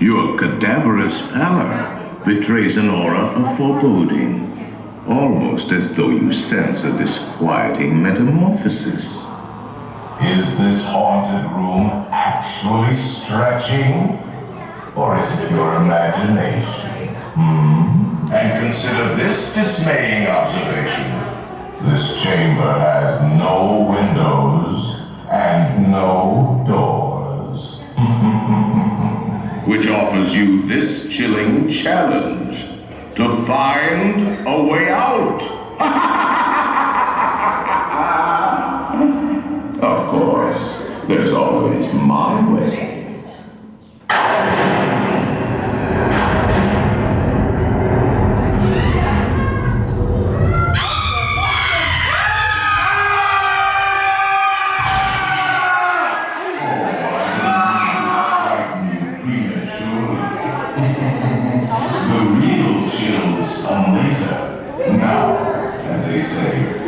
Your cadaverous pallor betrays an aura of foreboding, almost as though you sense a disquieting metamorphosis. Is this haunted room actually stretching? Or is it your imagination? And consider this dismaying observation. This chamber has no windows and no doors. Which offers you this chilling challenge to find a way out. Of course, there's always my way.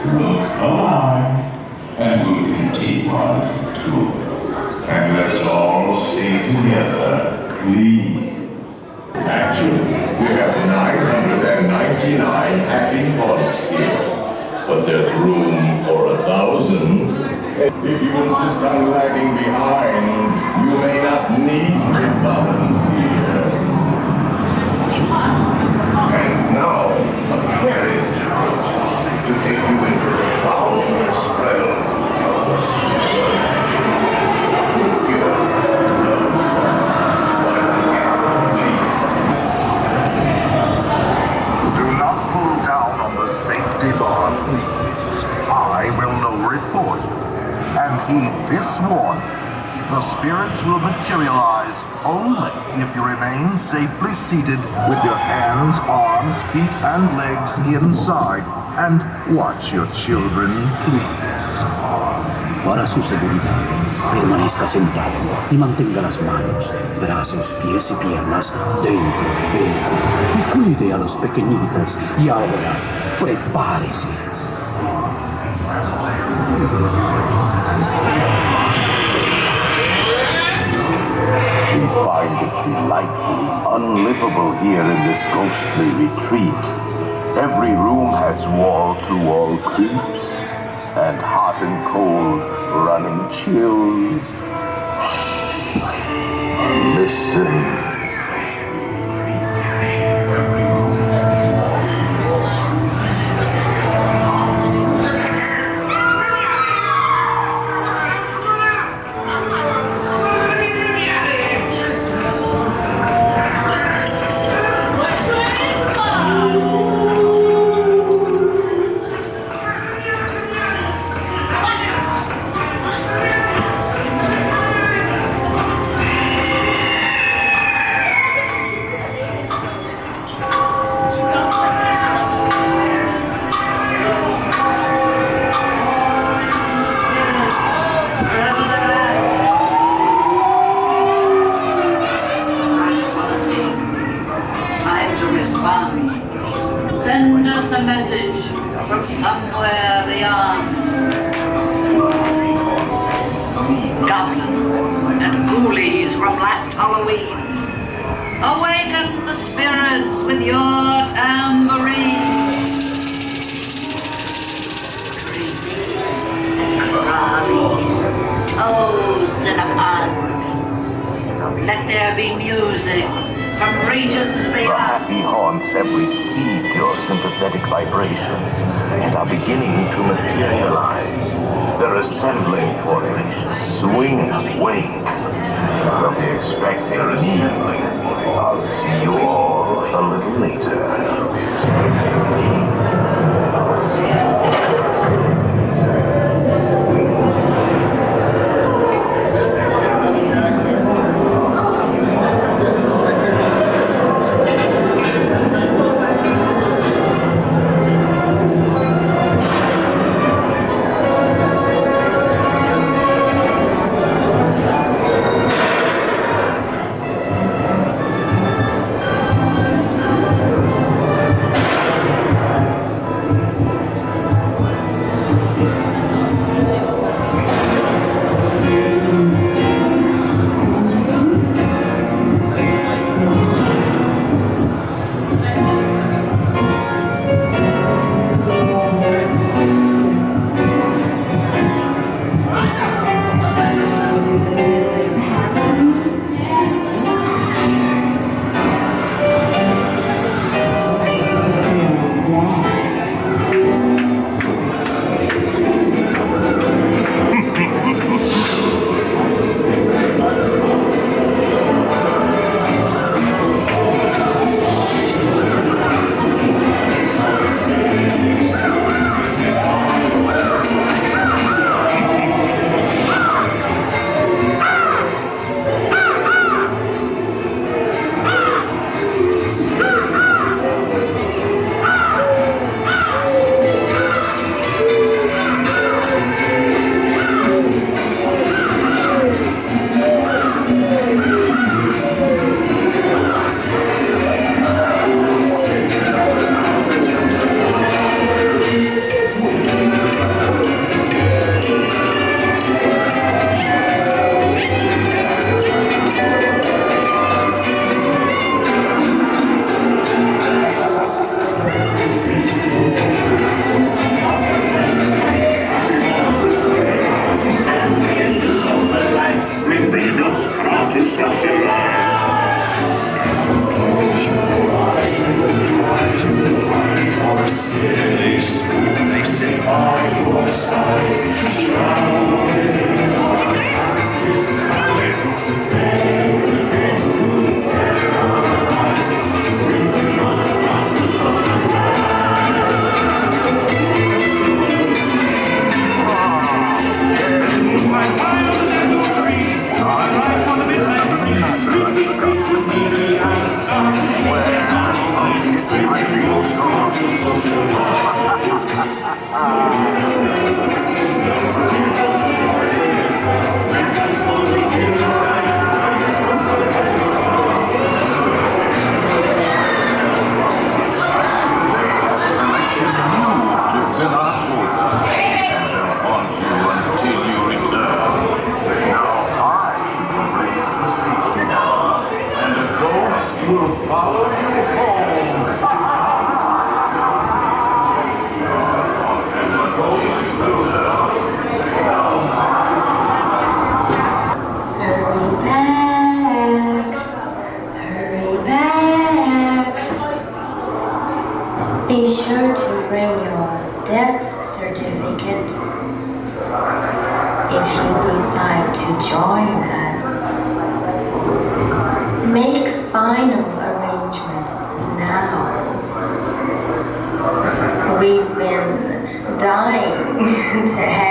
Look alive, and we'll continue on the tour. And let's all stay together, please. Actually, we have 999 happy haunts here, but there's room for 1,000. If you insist on lagging behind, you may not need to volunteer. And now, a carriage to take you into the boundless realm of the supernatural. Do not pull down on the safety bar, please. I will lower it for you. And heed this warning. The spirits will materialize only if you remain safely seated with your hands, arms, feet, and legs inside. And watch your children, please. Para su seguridad, permanezca sentado y mantenga las manos, brazos, pies y piernas dentro del vehículo y cuide a los pequeñitos. Y ahora, prepárese. We find it delightfully unlivable here in this ghostly retreat. Every room has wall-to-wall creeps, and hot and cold running chills. Shh. Listen. Send us a message from somewhere beyond. Goblins and ghoulies from last Halloween, awaken the spirits with your tambourine. Creeps and crawlies, toads in a pond. Let there be music from regions The beyond. happy haunts have received your sympathetic vibrations and are beginning to materialize. They're assembling for a swinging wake. They'll be expecting me. I'll see you all a little later. I'll see you all a little later. Be sure to bring your death certificate if you decide to join us. Make final arrangements now. We've been dying to have